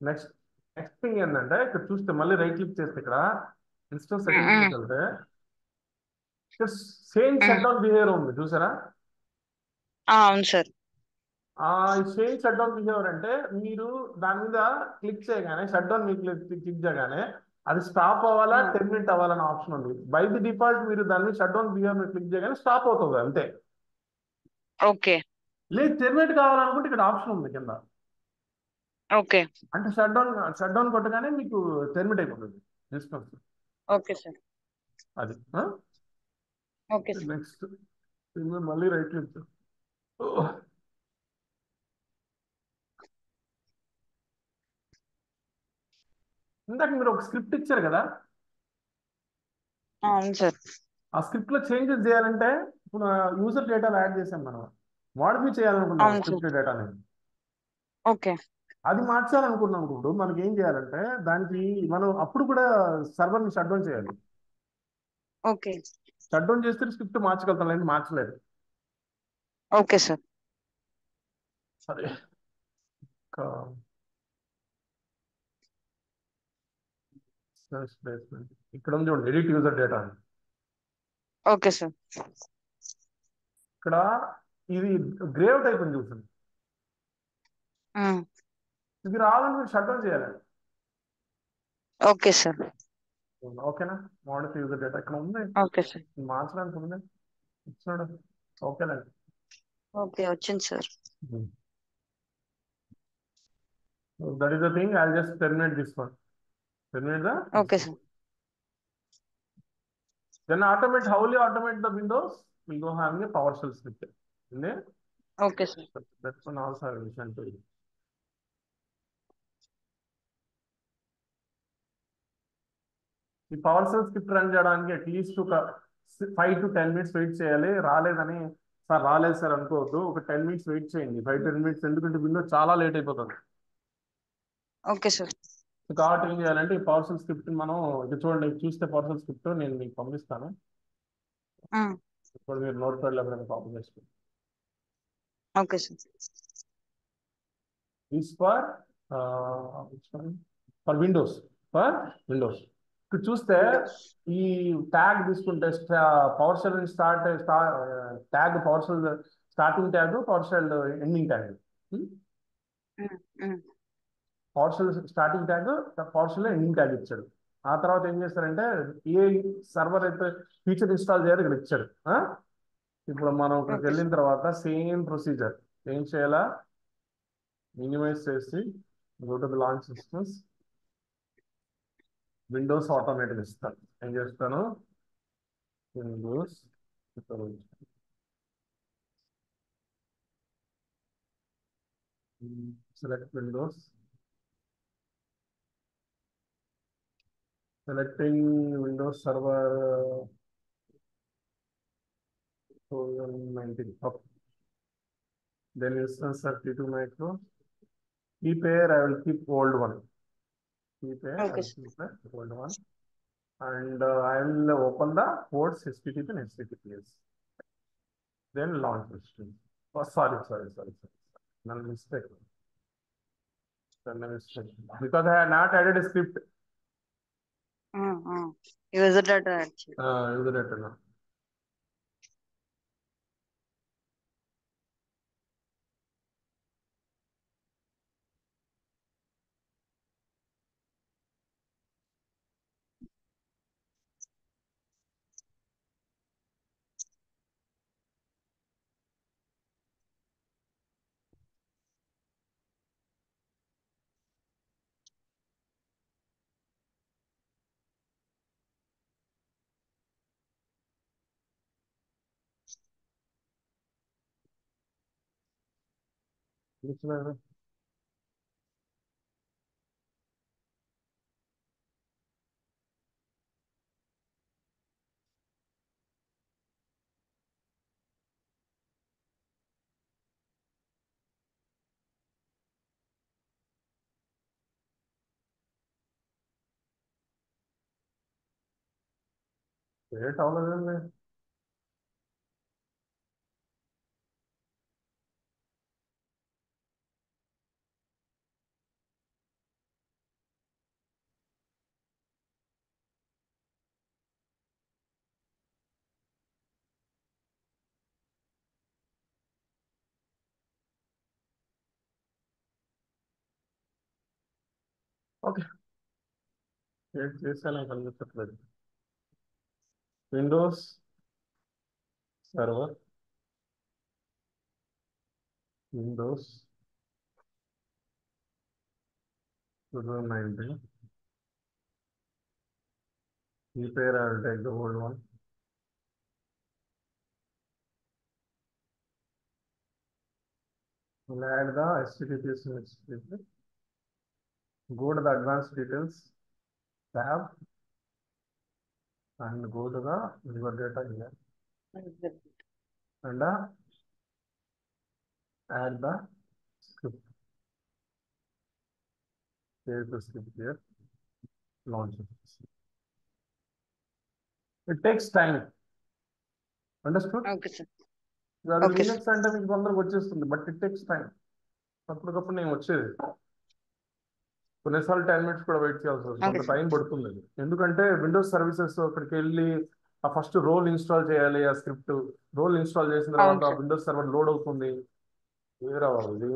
Next next thing ఏంటంటే ఇక్కడ చూస్తే మళ్ళీ రైట్ క్లిక్ చేస్తే ఇక్కడ ఇన్స్టెన్స్ సెట్టింగ్స్ ఉమ్, వెళ్తే ఇక్కడ సేమ్ షట్ ఉమ్. డౌన్ బిహేవియర్ ఉంది చూసారా. అవును సార్. ఆ సేమ్ షట్ డౌన్ బిహేవియర్ అంటే మీరు దాని మీద క్లిక్ చేయగానే షట్ డౌన్ మీకు క్లిక్ చేయగానే అది స్టాప్ అవ్వాలా టెర్మినేట్ అవ్వాలనే ఆప్షన్ ఉంది. బై ది డిఫాల్ట్ మీరు దాన్ని షట్ డౌన్ బిహేవియర్ క్లిక్ చేయగానే స్టాప్ అవుతుంది అంతే. ఓకే. లేదు టెర్మినేట్ కావాలనుకుంటే ఇక్కడ ఆప్షన్ ఉంది కింద. ఓకే. అంటే షట్ డౌన్ కొట్టగానే మీకు టెర్మినేట్ అయిపోతుంది ఇన్స్టెన్స్. Okay sir. అది ఓకే సార్. నెక్స్ట్ మళ్ళీ రైట్ క్లిక్. ఇందాక మీరు ఒక స్క్రిప్ట్ ఇచ్చారు కదా, అవును సార్. ఆ స్క్రిప్ట్ లో చేంజెస్ చేయాలంటే ఇప్పుడు యూజర్ డేటాను యాడ్ చేసాం మనం, మోడిఫై చేయాలనుకున్నాం అవును సార్. స్క్రిప్ట్ డేటాని. ఓకే. అది మార్చాలనుకున్నాం ఇప్పుడు మనకి ఏం చేయాలంటే దానికి మనం అప్పుడు కూడా సర్వర్ని షట్ డౌన్ చేయాలి. ఓకే. షట్ డౌన్ చేస్తే స్క్రిప్ట్ మార్చగలుగుతాం, లేదు మార్చలేదు. Okay sir. సరే ఇక్కడ ఉంది చూడండి ఎడిట్ యూజర్ డేటా అని. Okay sir. ఇక్కడ ఇది గ్రేవ్ టైప్ అని చూస్తుంది. ఉమ్, ఇది రావాలని మీరు షట్ డౌన్ చేయాలి. Okay sir. ఓకేనా. మోడిఫై యూజర్ డేటా ఇక్కడ ఉంది, ఓకే సార్. మార్చడానికి ఉంది ఇచ్చినాడు. ఓకేనండి. ఓకే వచ్చింది sir. That is the thing. I just terminate this one. Terminate okay the. Sir. Then automate, how will you automate the windows? We'll go having a PowerShell script. In there, okay sir. that one also I will send to you. ఈ power cell script run చేయడానికి at least ఒక 5 to 10 minutes wait చేయాలి. రాలేదని sir రాలేదు sir అనుకోవద్దు, ఒక 10 minutes wait చేయండి. 5 to 10 minutes ఎందుకంటే విండో చాలా లేట్ అయిపోతుంది. Okay sir. కాబట్టి ఏం చేయాలంటే ఈ పవర్ సెల్ స్క్రిప్ట్ మనం ఇది చూడండి, చూస్తే పవర్ సెల్ స్క్రిప్ట్ నేను మీకు పంపిస్తాను. ఉమ్, ఇప్పుడు మీరు నోట్ ప్యాడ్ లో కాపీ చేసుకోండి. Okay sir. Is for Windows, for Windows. ఇక్కడ చూస్తే విండోస్. ఈ ట్యాగ్ తీసుకుంటే PowerShell tag PowerShell starting tag, PowerShell ending tag. Um, um, PowerShell starting tag, PowerShell ending tag ఇచ్చాడు. ఆ తర్వాత ఏం చేస్తారంటే ఏ సర్వర్ అయితే ఫీచర్ ఇన్స్టాల్ చేయాలి ఇక్కడ ఇచ్చాడు. ఇప్పుడు మనం ఇక్కడికి ఓకే వెళ్ళిన సార్. తర్వాత సేమ్ ప్రొసీజర్ ఏం చేయాలా, మినిమైజ్ చేసి go to the launch systems, Windows automatic ఇస్తాను. ఏం చేస్తాను, Windows select Windows, selecting Windows server 2019. Okay. Then instance 32 micro. Keep here, I will keep old one. Keep here, I okay will sir. keep the old one. And I will open the ports HTTP and HTTPS. Then launch system. Oh, sorry. No mistake. Because I had not added a script. User data add చేయాలి. User data. Great, all of them. Okay, create చేసాను కనిపించట్లేదు. Windows server, Windows 2019. ఈ పేరు I will take the old one. We'll add the HTTPS next. Go to the advanced details tab and go to the your data here and add the script. Save the script here. Launch it. It takes time. Understood? Okay sir. అది okay sir. Linux అంటే మీకు తొందరగా వచ్చేస్తుంది, but it takes time. అప్పటికప్పుడు నేను వచ్చేది కొన్నిసార్లు 10 minutes కూడా వెయిట్ చేయాల్సి వస్తుంది, ఓకే కొంత సార్. టైం పడుతుంది అది. ఎందుకంటే విండోస్ సర్వీసెస్ అక్కడికి వెళ్ళి ఆ ఫస్ట్ రోల్ ఇన్స్టాల్ చేయాలి, ఆ స్క్రిప్ట్ రోల్ ఇన్స్టాల్ చేసిన అవును తర్వాత సార్. విండోస్ సర్వర్ లోడ్ అవుతుంది. వేరే ఇది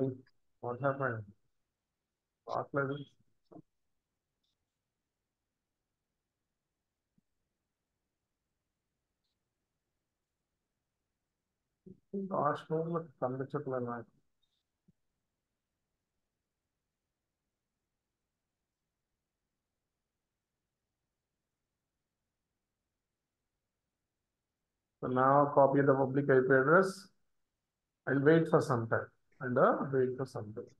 వాట్ హ్యాపెండ్ రావట్లేదు. లాస్ట్ లో కనిపించట్లేదు నాకు. So now copy the public IP address. I'll wait for some time and wait for some time.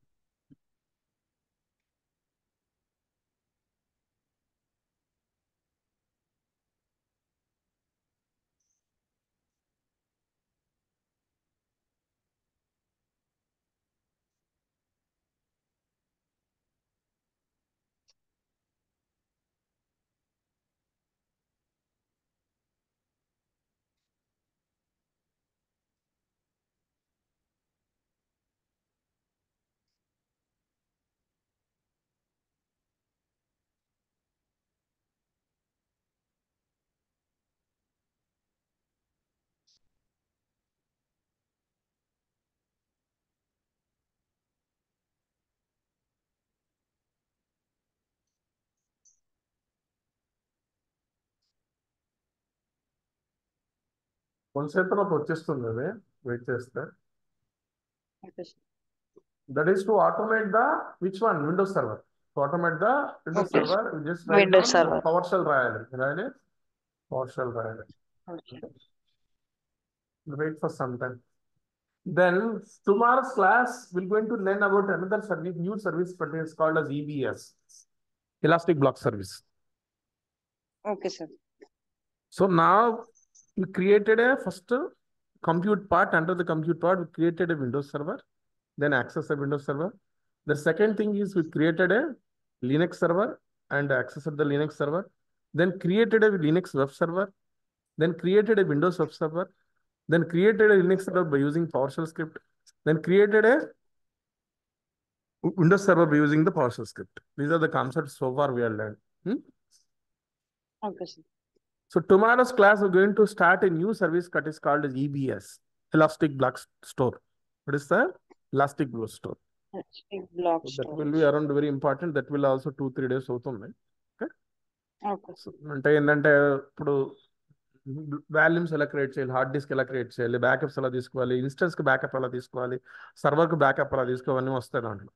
కొంతసేపు తర్వాత వచ్చేస్తుంది అది, వెయిట్ చేస్తే. Okay sir. That is to automate the which one? Windows Server. To automate the Windows okay Server, sir. you just write Windows on server. PowerShell రాయాలి. రాయాలి PowerShell రాయాలి. Okay. Wait for some time. Then tomorrow's class we're going to learn about another service, new service, but it's called as EBS, Elastic Block Service. Okay sir. So now we created a first compute part. Under the compute part, we created a Windows server, then access a Windows server. The second thing is we created a Linux server and accessed the Linux server, then created a Linux web server, then created a Windows web server, then created a Linux server by using PowerShell script, then created a Windows server by using the PowerShell script. These are the concepts so far we have learned. Okay sir. So tomorrow's class, we're going to start a new service that is called as EBS, Elastic Block Store. What is the Elastic Block Store? Block So that store. will be around very important. That will also 2-3 days అవుతుంది. Okay. Okay So sir. అంటే ఏంటంటే ఇప్పుడు volumes ఎలా create చేయాలి, hard disk ఎలా create చేయాలి, backups ఎలా తీసుకోవాలి, ఇన్స్టెన్స్ కి బ్యాకప్ ఎలా తీసుకోవాలి, సర్వర్ కి బ్యాకప్ ఎలా తీసుకోవాలని వస్తాయి దాంట్లో.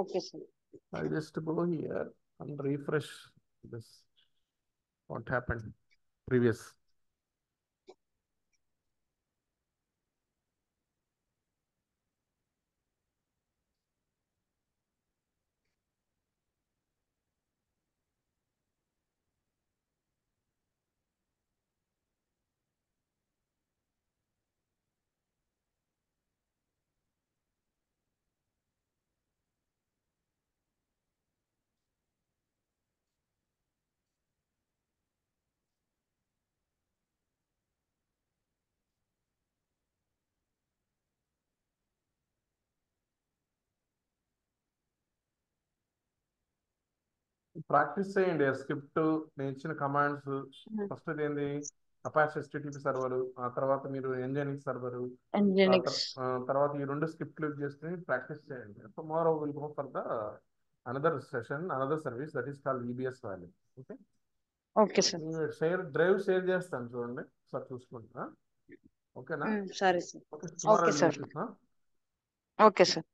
Okay sir. I just go here and refresh this. What happened previous. Practice చేయండి స్క్రిప్ట్, నేను ఇచ్చిన కమాండ్స్. ఫస్ట్ ఏంది అపాచీ HTTP సర్వర్, ఆ తర్వాత మీరు Nginx సర్వర్, Nginx. తర్వాత ఈ 2 స్క్రిప్ట్లు యూజ్ చేసుకుని ప్రాక్టీస్ చేయండి. Tomorrow will go for the another session, another service that is called EBS value. Okay, okay sir. Drive share చేస్తాను చూడండి సార్, చూసుకుంటా. ఓకేనా? సరే sir. Okay, tomorrow okay I sir. Meet you. Okay sir.